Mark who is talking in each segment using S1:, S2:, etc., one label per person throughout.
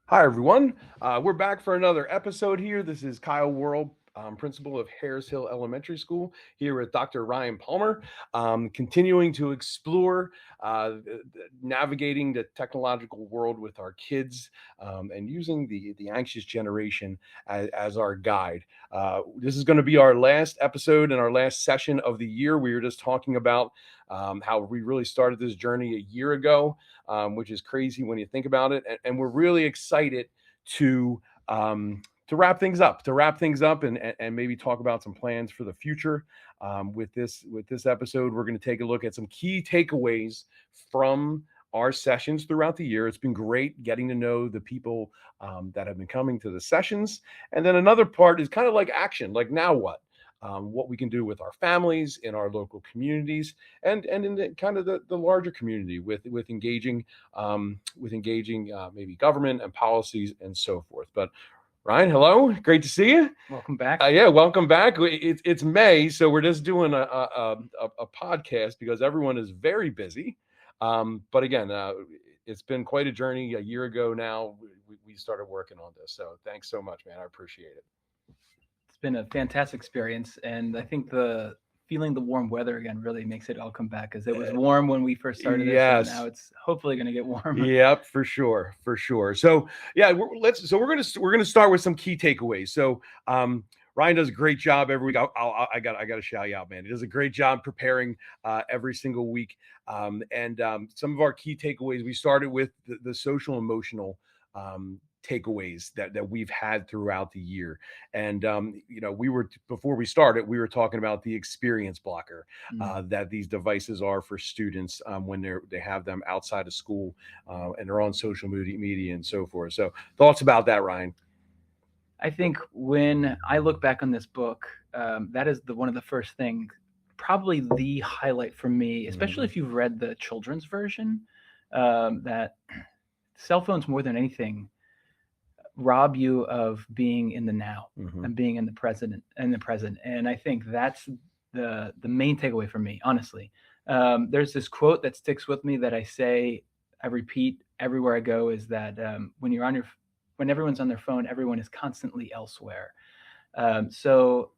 S1: Hi, everyone. We're back for another episode here. This is Kyle Worrell, principal of Hares Elementary School, here with Dr. Ryan Palmer, continuing to explore navigating the technological world with our kids and using the anxious generation as our guide. This is going to be our last episode and our last session of the year. We were just talking about how we really started this journey a year ago, which is crazy when you think about it. And we're really excited to wrap things up, and maybe talk about some plans for the future. With this episode, we're going to take a look at some key takeaways from our sessions throughout the year. It's been great getting to know the people that have been coming to the sessions. And then another part is kind of like action, like now what we can do with our families, in our local communities, and in the kind of the larger community with engaging maybe government and policies and so forth. But Ryan, hello, great to see you.
S2: Welcome back.
S1: Yeah, welcome back. It's May, so we're just doing a podcast because everyone is very busy. But again, it's been quite a journey. A year ago now, we started working on this. So thanks so much, man. I appreciate it.
S2: It's been a fantastic experience, and I think feeling the warm weather again really makes it all come back, because it was warm when we first started.
S1: Yes.
S2: And now it's hopefully going to get warmer.
S1: Yep, for sure. So yeah, we're gonna start with some key takeaways. So Ryan does a great job every week. I got to shout you out, man. He does a great job preparing every single week. And some of our key takeaways, we started with the social emotional takeaways that we've had throughout the year. And before we started, we were talking about the experience blocker that these devices are for students when they have them outside of school and they're on social media and so forth. So thoughts about that, Ryan?
S2: I think when I look back on this book, that is one of the first things, probably the highlight for me, especially if you've read the children's version, that cell phones more than anything rob you of being in the now and being in the present. And I think that's the main takeaway for me, honestly. There's this quote that sticks with me that I repeat everywhere I go, is that when everyone's on their phone, everyone is constantly elsewhere. So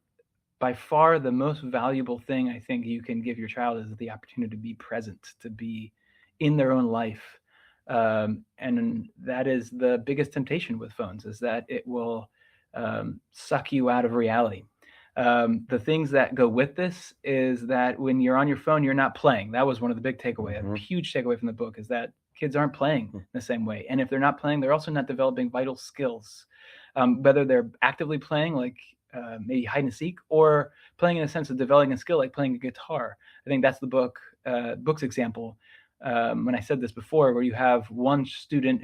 S2: by far the most valuable thing I think you can give your child is the opportunity to be present, to be in their own life. And that is the biggest temptation with phones, is that it will suck you out of reality. The things that go with this is that when you're on your phone, you're not playing. That was one of the big takeaways. A huge takeaway from the book is that kids aren't playing the same way. And if they're not playing, they're also not developing vital skills, whether they're actively playing, like maybe hide and seek, or playing in a sense of developing a skill, like playing a guitar. I think that's the book's example. When I said this before, where you have one kid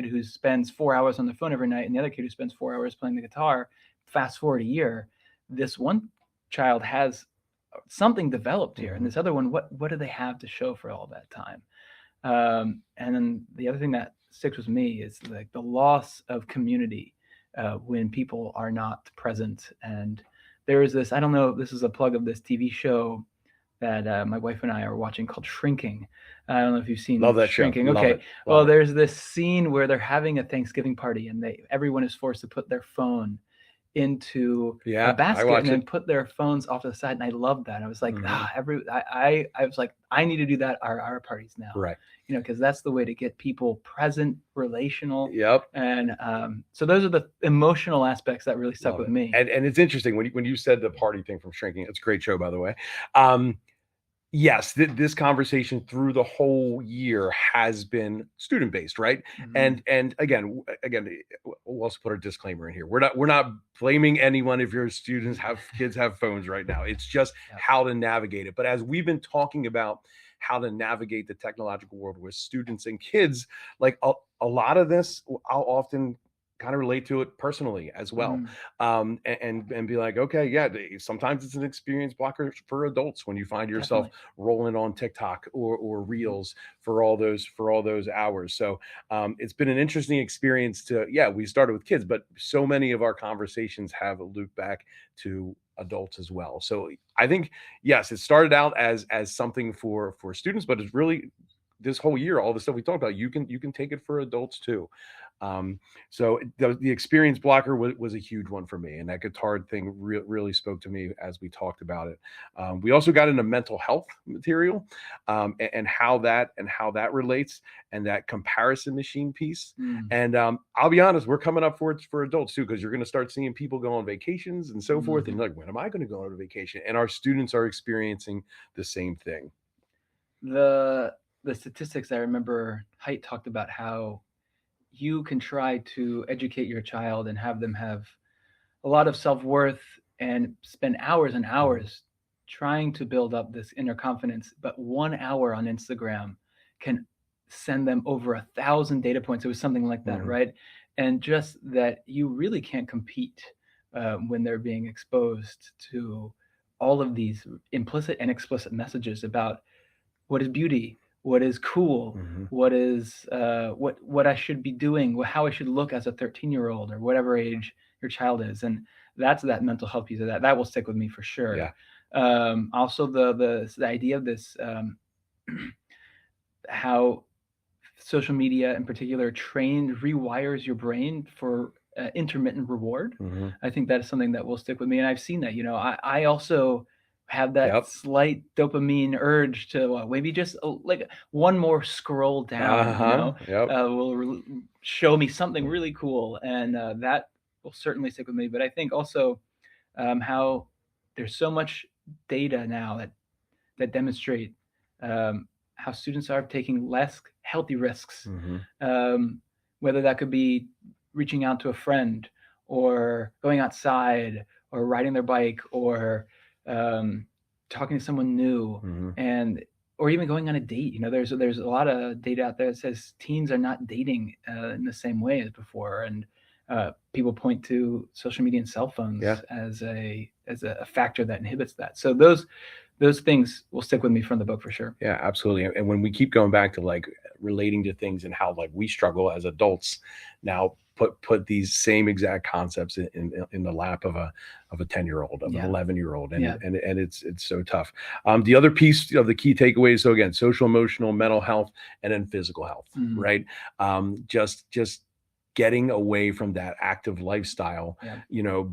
S2: who spends 4 hours on the phone every night and the other kid who spends 4 hours playing the guitar. Fast forward a year, this one child has something developed here, and this other one, what do they have to show for all that time? And then the other thing that sticks with me is like the loss of community when people are not present. And there is this, I don't know if this is a plug of this TV show that my wife and I are watching called Shrinking. I don't know if you've seen Shrinking.
S1: Show.
S2: Okay. Well, there's this scene where they're having a Thanksgiving party and everyone is forced to put their phone into a basket and then put their phones off to the side. And I loved that. I was like, I was like, I need to do that at our parties now.
S1: Right.
S2: Because that's the way to get people present, relational.
S1: Yep.
S2: And so those are the emotional aspects that really stuck with me.
S1: And it's interesting when you said the party thing from Shrinking. It's a great show, by the way. Yes, this conversation through the whole year has been student-based, right? And again, we'll also put a disclaimer in here. We're not blaming anyone if your kids have phones right now. It's just how to navigate it. But as we've been talking about how to navigate the technological world with students and kids, like a lot of this, I'll often kind of relate to it personally as well. And be like, okay, yeah, sometimes it's an experience blocker for adults when you find yourself rolling on TikTok or Reels for all those hours. So it's been an interesting experience we started with kids, but so many of our conversations have looped back to adults as well. So I think, yes, it started out as something for students, but it's really this whole year, all the stuff we talked about, you can take it for adults too. So the experience blocker was a huge one for me, and that guitar thing really spoke to me as we talked about it. We also got into mental health material, and how that relates, and that comparison machine piece. And I'll be honest, we're coming up for adults too, because you're going to start seeing people go on vacations and so forth, and you're like, when am I going to go on a vacation? And our students are experiencing the same thing.
S2: The statistics, I remember Haidt talked about how you can try to educate your child and have them have a lot of self-worth and spend hours and hours trying to build up this inner confidence, but 1 hour on Instagram can send them over 1,000 data points. It was something like that, right? And just that you really can't compete when they're being exposed to all of these implicit and explicit messages about what is beauty, what is cool, what is what I should be doing, how I should look as a 13-year-old or whatever age your child is. And that's that mental health piece of that will stick with me for sure.
S1: Yeah.
S2: Also the idea of this, how social media in particular rewires your brain for intermittent reward. I think that is something that will stick with me. And I've seen that, I also have that slight dopamine urge to maybe just like one more scroll down, will show me something really cool. And that will certainly stick with me. But I think also how there's so much data now that demonstrate how students are taking less healthy risks, whether that could be reaching out to a friend or going outside or riding their bike or talking to someone new, and or even going on a date. There's a lot of data out there that says teens are not dating in the same way as before, and people point to social media and cell phones as a factor that inhibits that. So those things will stick with me from the book for sure.
S1: Yeah, absolutely. And when we keep going back to like relating to things and how like we struggle as adults now, put these same exact concepts in the lap of a 10-year-old, of an 11-year-old, and it's so tough. The other piece of the key takeaways, so again, social, emotional, mental health, and then physical health, right? Just getting away from that active lifestyle,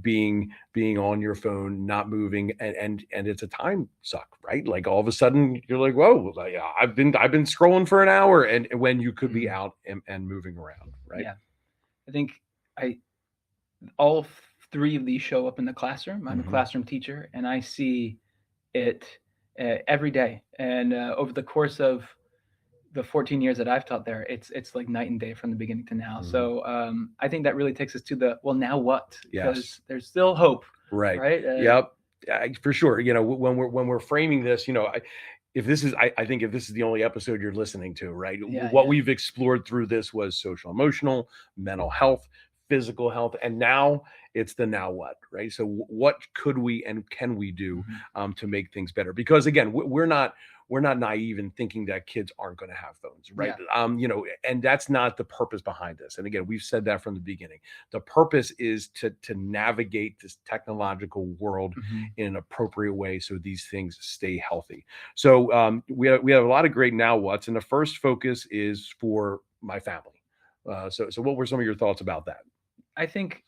S1: being on your phone, not moving, and it's a time suck, right? Like all of a sudden you're like, whoa, I've been scrolling for an hour, and when you could be out and moving around, right?
S2: Yeah. I think all three of these show up in the classroom. I'm a classroom teacher, and I see it every day. And over the course of the 14 years that I've taught there, it's like night and day from the beginning to now. So I think that really takes us to now what? Because there's still hope.
S1: Right. Yep. For sure. When we're framing this, if this is, I think if this is the only episode you're listening to, right? What we've explored through this was social, emotional, mental health, physical health, and now it's the now what, right? So what could we and can we do to make things better? Because again, we're not naive in thinking that kids aren't going to have phones, right? And that's not the purpose behind this. And again, we've said that from the beginning. The purpose is to navigate this technological world in an appropriate way so these things stay healthy. So we have a lot of great now what's, and the first focus is for my family. So what were some of your thoughts about that?
S2: I think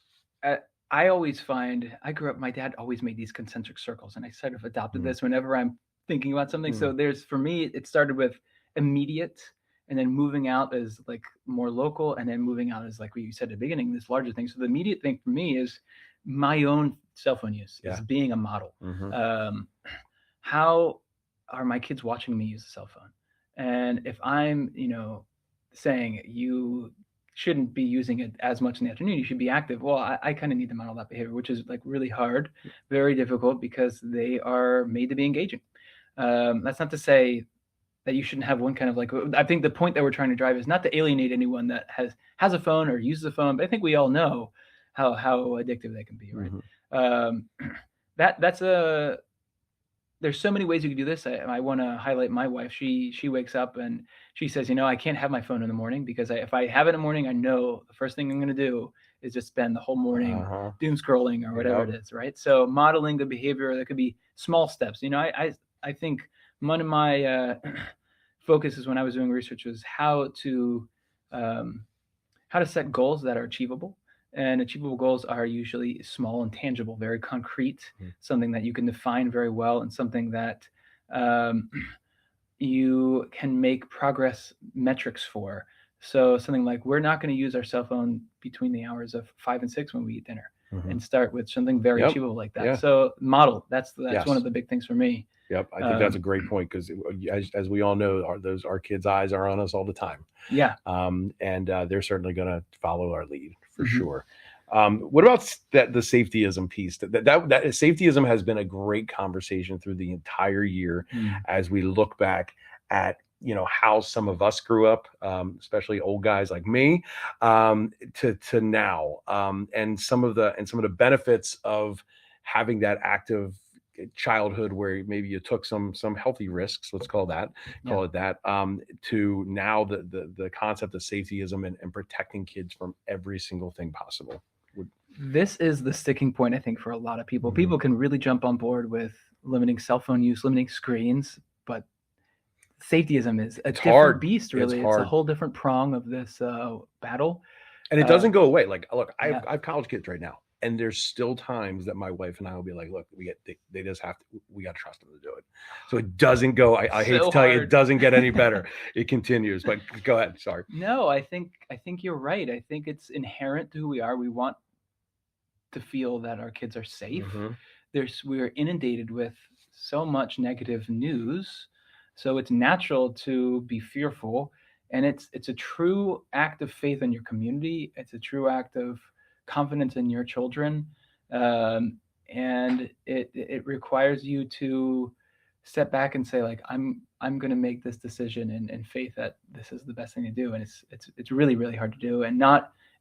S2: I always find, I grew up, my dad always made these concentric circles, and I sort of adopted this whenever I'm thinking about something. So for me, it started with immediate, and then moving out as like more local, and then moving out as like what you said at the beginning, this larger thing. So the immediate thing for me is my own cell phone use, is being a model. How are my kids watching me use a cell phone? And if I'm, saying you shouldn't be using it as much in the afternoon, you should be active. Well, I kind of need to model that behavior, which is like really hard, very difficult, because they are made to be engaging. That's not to say that you shouldn't have one kind of like, I think the point that we're trying to drive is not to alienate anyone that has a phone or uses a phone, but I think we all know how addictive they can be, right? There's so many ways you can do this. I want to highlight my wife. She wakes up and she says, I can't have my phone in the morning, because if I have it in the morning, I know the first thing I'm going to do is just spend the whole morning doom scrolling or whatever it is, right? So modeling the behavior, that could be small steps. I think one of my focuses when I was doing research was how how to set goals that are achievable. And achievable goals are usually small and tangible, very concrete, something that you can define very well, and something that you can make progress metrics for. So something like, we're not going to use our cell phone between the hours of 5 and 6 when we eat dinner, and start with something very achievable like that. So model, that's one of the big things for me.
S1: Yep, I think that's a great point, because as we all know, our kids' eyes are on us all the time.
S2: Yeah.
S1: And they're certainly going to follow our lead for sure. What about the safetyism piece? That safetyism has been a great conversation through the entire year, as we look back at how some of us grew up, especially old guys like me, to now, and some of the benefits of having that active childhood where maybe you took some healthy risks, let's call it that, to now the concept of safetyism and protecting kids from every single thing possible.
S2: This is the sticking point, I think, for a lot of people. People can really jump on board with limiting cell phone use, limiting screens, but safetyism is a different beast, really. It's a whole different prong of this battle.
S1: And it doesn't go away. Like, look, I have college kids right now, and there's still times that my wife and I will be like, look, they just have to, we got to trust them to do it. So it doesn't go, I hate to tell you, it doesn't get any better. It continues, but go ahead. Sorry.
S2: No, I think you're right. I think it's inherent to who we are. We want to feel that our kids are safe. We're inundated with so much negative news. So it's natural to be fearful, and it's a true act of faith in your community. It's a true act of confidence in your children, and it requires you to step back and say, like, I'm going to make this decision in faith that this is the best thing to do, and it's really, really hard to do, and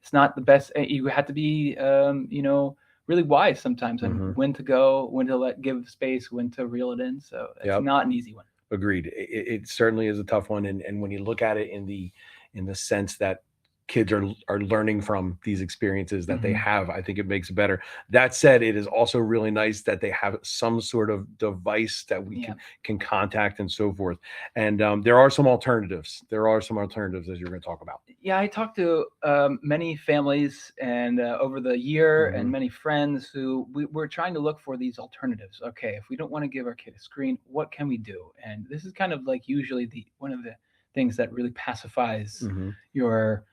S2: it's not the best. You have to be really wise sometimes, and when to go, when to give space, when to reel it in. So it's not an easy one.
S1: Agreed. It certainly is a tough one, and when you look at it in the sense that kids are learning from these experiences that they have, I think it makes it better. That said, it is also really nice that they have some sort of device that we can contact and so forth. And there are some alternatives. As you're going to talk about.
S2: Yeah, I talked to many families and over the year, and many friends who we're trying to look for these alternatives. Okay, if we don't want to give our kid a screen, what can we do? And this is kind of like usually one of the things that really pacifies your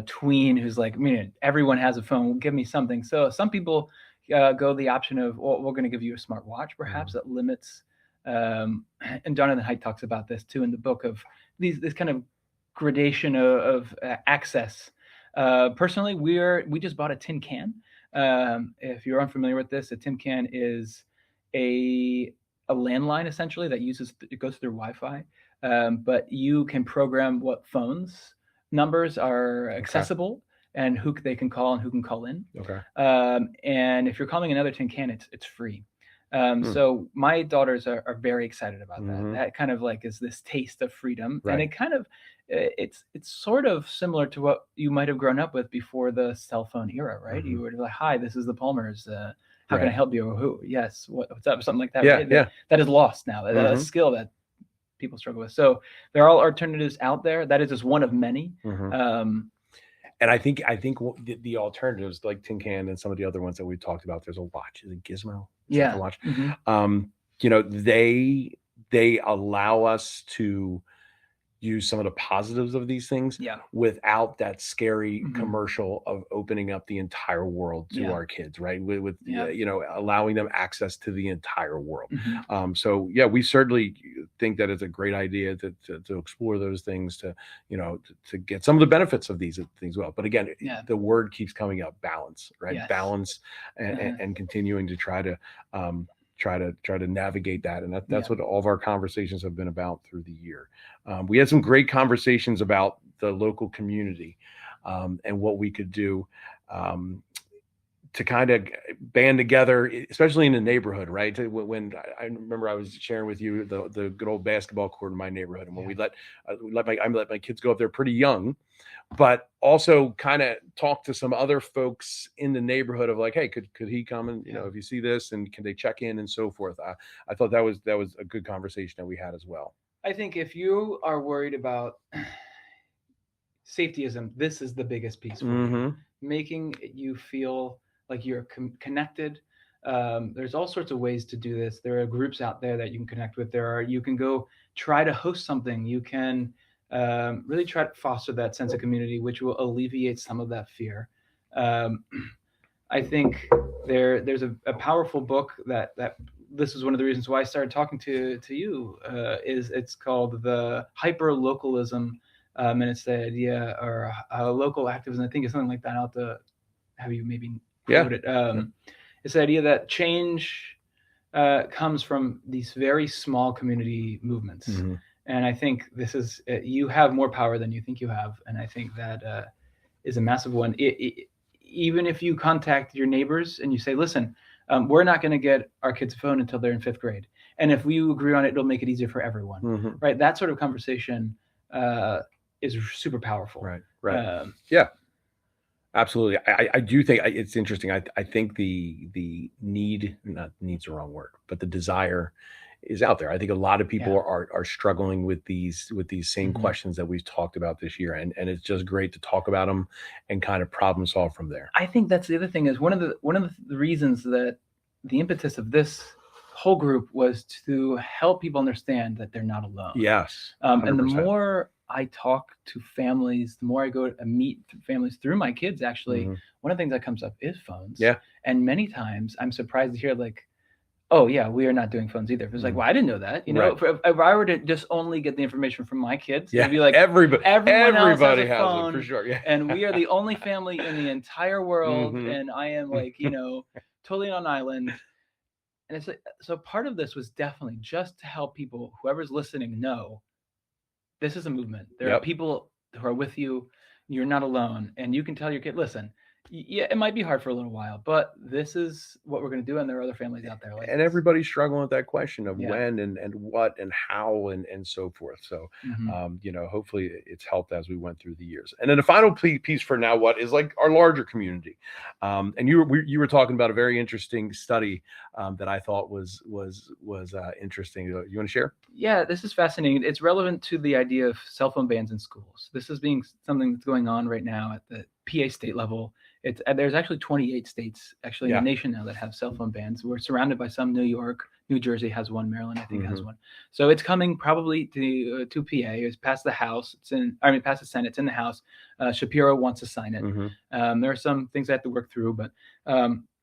S2: tween who's like, everyone has a phone, give me something. So some people go the option of, well, we're going to give you a smart watch, perhaps, that limits, and Jonathan Haidt talks about this too in the book, of this kind of gradation of access. Personally, we just bought a tin can. If you're unfamiliar with this, a tin can is a landline, essentially, that it goes through Wi-Fi, but you can program what phones numbers are accessible and who they can call and who can call in. And if you're calling another tin can, it's free. So my daughters are very excited about that. That kind of like is this taste of freedom, and it kind of it's sort of similar to what you might have grown up with before the cell phone era, right? You were like, "Hi, this is the Palmers. How can I help you?" Or who? Yes, what's up? Something like that.
S1: Yeah,
S2: right? That is lost now. That is a skill that people struggle with. So there are alternatives out there. That is just one of many.
S1: And I think the alternatives, like tin can and some of the other ones that we've talked about, there's a watch, is it Gizmo?
S2: Yeah.
S1: Watch. They allow us to use some of the positives of these things without that scary commercial of opening up the entire world to our kids, right? With allowing them access to the entire world. So we certainly think that it's a great idea to explore those things, to get some of the benefits of these things well. But again, the word keeps coming up: balance, right? Yes. Balance and continuing to try to navigate that. And that's what all of our conversations have been about through the year. We had some great conversations about the local community and what we could do to kind of band together, especially in the neighborhood, right? When I remember I was sharing with you the good old basketball court in my neighborhood, and when we let my kids go up there pretty young, but also kind of talk to some other folks in the neighborhood of like, hey, could he come and if you see this, and can they check in and so forth. I thought that was a good conversation that we had as well.
S2: I think if you are worried about safetyism. This is the biggest piece for you, making you feel like you're connected. There's all sorts of ways to do this. There are groups out there that you can connect with. You can go try to host something. You can really try to foster that sense of community, which will alleviate some of that fear. I think there's a powerful book that this is one of the reasons why I started talking to you. It's called The Hyper-Localism, and it's the idea, or local activism. I think it's something like that. I'll have to have you maybe quote it. It's the idea that change comes from these very small community movements. And I think this is, you have more power than you think you have. And I think that is a massive one. Even if you contact your neighbors and you say, listen, we're not going to get our kids a phone until they're in 5th grade. And if we agree on it, it'll make it easier for everyone. Right. That sort of conversation is super powerful.
S1: Right. Yeah. Absolutely. I do think it's interesting. I think the need, not need's the wrong word, but the desire is out there. I think a lot of people are struggling with these same questions that we've talked about this year. And it's just great to talk about them and kind of problem solve from there.
S2: I think that's the other thing is one of the reasons that the impetus of this whole group was to help people understand that they're not alone.
S1: Yes.
S2: And the more I talk to families, the more I go to meet families through my kids, actually, one of the things that comes up is phones.
S1: Yeah.
S2: And many times I'm surprised to hear like, oh yeah, we are not doing phones either. It's like, well, I didn't know that. You know, if I were to just only get the information from my kids, it'd be like everyone else has a phone,
S1: it for sure. Yeah.
S2: And we are the only family in the entire world, and I am like, totally on an island. And it's like, so part of this was definitely just to help people, whoever's listening, know this is a movement. There are people who are with you. You're not alone, and you can tell your kid, listen. Yeah, it might be hard for a little while, but this is what we're going to do. And there are other families out there.
S1: And everybody's struggling with that question of when and what and how and so forth. So, hopefully it's helped as we went through the years. And then the final piece for now, what is like our larger community. And you were talking about a very interesting study that I thought was interesting. You want to share?
S2: Yeah, this is fascinating. It's relevant to the idea of cell phone bans in schools. This is being something that's going on right now at the PA state level. There's actually 28 states in the nation now that have cell phone bans. We're surrounded by some. New York, New Jersey has one. Maryland, I think, has one. So it's coming probably to PA. It's past the House. Past the Senate. It's in the House. Shapiro wants to sign it. There are some things I have to work through. But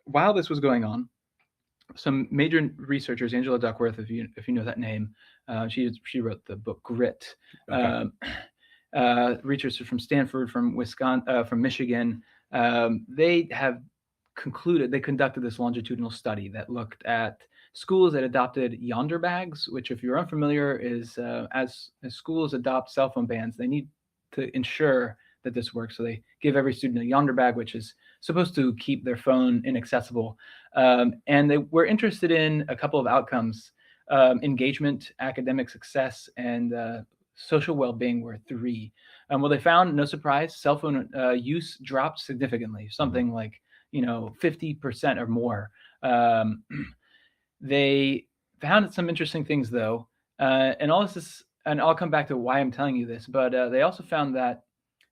S2: while this was going on, some major researchers, Angela Duckworth, if you know that name, she wrote the book Grit. Okay. Researchers from Stanford, from Wisconsin, from Michigan. They conducted this longitudinal study that looked at schools that adopted Yonder bags, which, if you're unfamiliar, is as schools adopt cell phone bans, they need to ensure that this works. So they give every student a Yonder bag, which is supposed to keep their phone inaccessible. And they were interested in a couple of outcomes: engagement, academic success, and social well-being were 3. Well, they found, no surprise, cell phone use dropped significantly, something like 50% or more. They found some interesting things, though, and all this is, and I'll come back to why I'm telling you this, but they also found that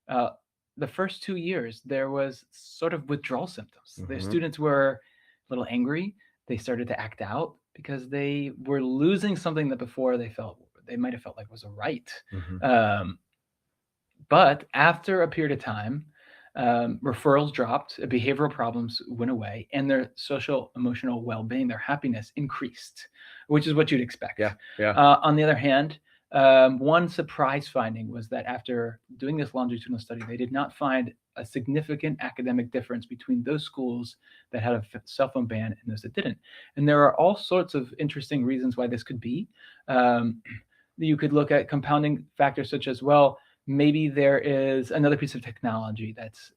S2: the first 2 years there was sort of withdrawal symptoms. The students were a little angry. They started to act out because they were losing something that before they might have felt like was a right. But after a period of time, referrals dropped, behavioral problems went away, and their social emotional well-being, their happiness increased, which is what you'd expect. On the other hand, one surprise finding was that after doing this longitudinal study, they did not find a significant academic difference between those schools that had a cell phone ban and those that didn't. And there are all sorts of interesting reasons why this could be. You could look at compounding factors such as, well, maybe there is another piece of technology that's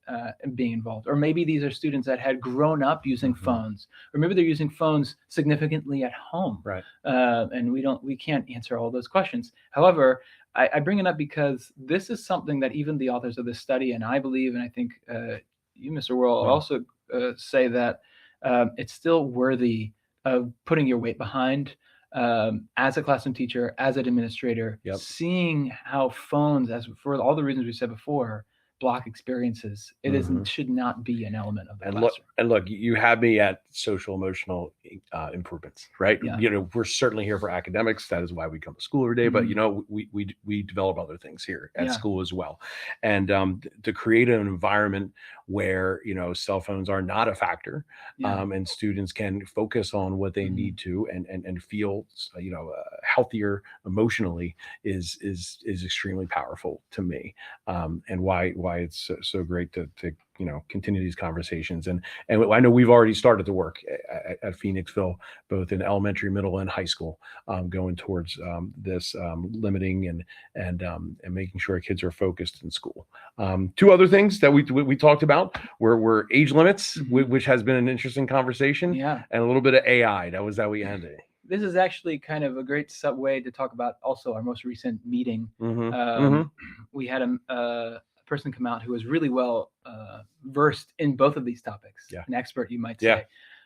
S2: being involved, or maybe these are students that had grown up using phones, or maybe they're using phones significantly at home. Right. And we can't answer all those questions. However, I bring it up because this is something that even the authors of this study, and I believe, and I think you, Mr. Worrell, also say that it's still worthy of putting your weight behind. as a classroom teacher, as an administrator, seeing how phones, as for all the reasons we said before, block experiences. It should not be an element of the classroom.
S1: Look, you have me at social emotional improvements, right?
S2: Yeah.
S1: We're certainly here for academics. That is why we come to school every day. But we develop other things here at school as well, and to create an environment where cell phones are not a factor, and students can focus on what they need to and feel healthier emotionally is extremely powerful to me, and why it's so great to continue these conversations. And I know we've already started to work at Phoenixville, both in elementary, middle, and high school, going towards this limiting and making sure kids are focused in school. Two other things that we talked about were age limits, which has been an interesting conversation, and a little bit of AI. That was how we ended.
S2: This is actually kind of a great way to talk about also our most recent meeting. We had a person come out who was really well versed in both of these topics, an expert, you might say.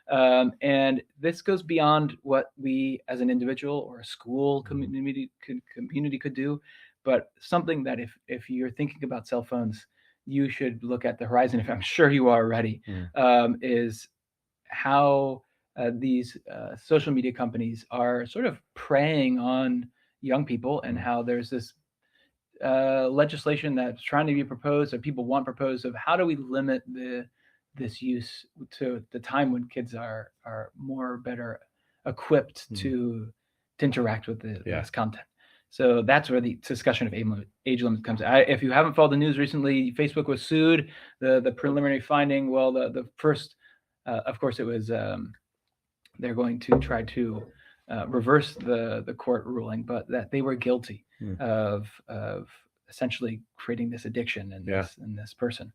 S2: And this goes beyond what we as an individual or a school community could do, but something that if you're thinking about cell phones, you should look at the horizon, if I'm sure you are already, is how these social media companies are sort of preying on young people, and how there's this legislation that's trying to be proposed, or people want proposed, of how do we limit this use to the time when kids are better equipped to interact with this content. So that's where the discussion of age limit comes. If you haven't followed the news recently, Facebook was sued. The preliminary finding, well, the first, of course, it was they're going to try to reverse the court ruling, but that they were guilty of essentially creating this addiction in this person.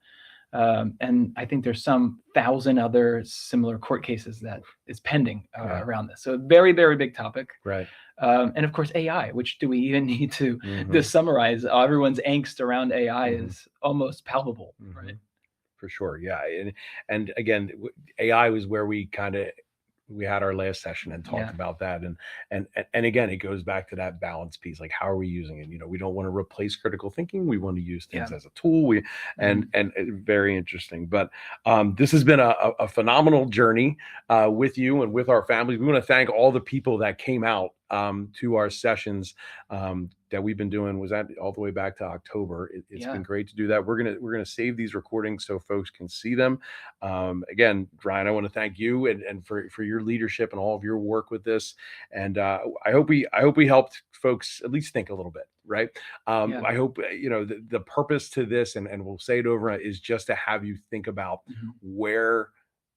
S2: And I think there's some 1,000 other similar court cases that is pending around this. So very, very big topic.
S1: Right.
S2: And of course, AI, which do we even need to summarize? Everyone's angst around AI is almost palpable, right?
S1: For sure. Yeah. And again, AI was where we had our last session and talked about that. And again, it goes back to that balance piece. Like, how are we using it? We don't want to replace critical thinking. We want to use things as a tool. And very interesting. But this has been a phenomenal journey with you and with our families. We want to thank all the people that came out to our sessions that we've been doing. Was that all the way back to October. It's been great to do that. We're gonna save these recordings so folks can see them. Again, Ryan, I want to thank you and for your leadership and all of your work with this. And I hope we helped folks at least think a little bit, right? I hope the purpose to this, and we'll say it over, is just to have you think about where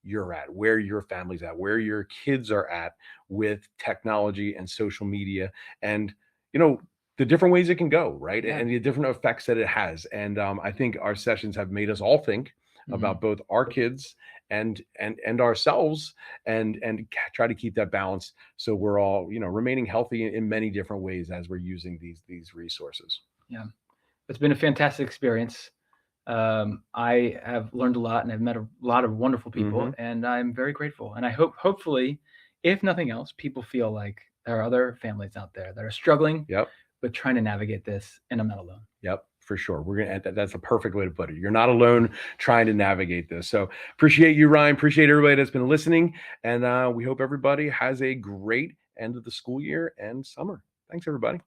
S1: you're at, where your family's at, where your kids are at with technology and social media, and the different ways it can go, right? And the different effects that it has. And I think our sessions have made us all think about both our kids and ourselves, and try to keep that balance, so we're all remaining healthy in many different ways as we're using these resources.
S2: Yeah, it's been a fantastic experience. I have learned a lot, and I've met a lot of wonderful people, and I'm very grateful. And I hopefully, if nothing else, people feel like there are other families out there that are struggling, but trying to navigate this, and I'm not alone.
S1: Yep, for sure. That's a perfect way to put it. You're not alone trying to navigate this. So appreciate you, Ryan. Appreciate everybody that's been listening, and we hope everybody has a great end of the school year and summer. Thanks, everybody.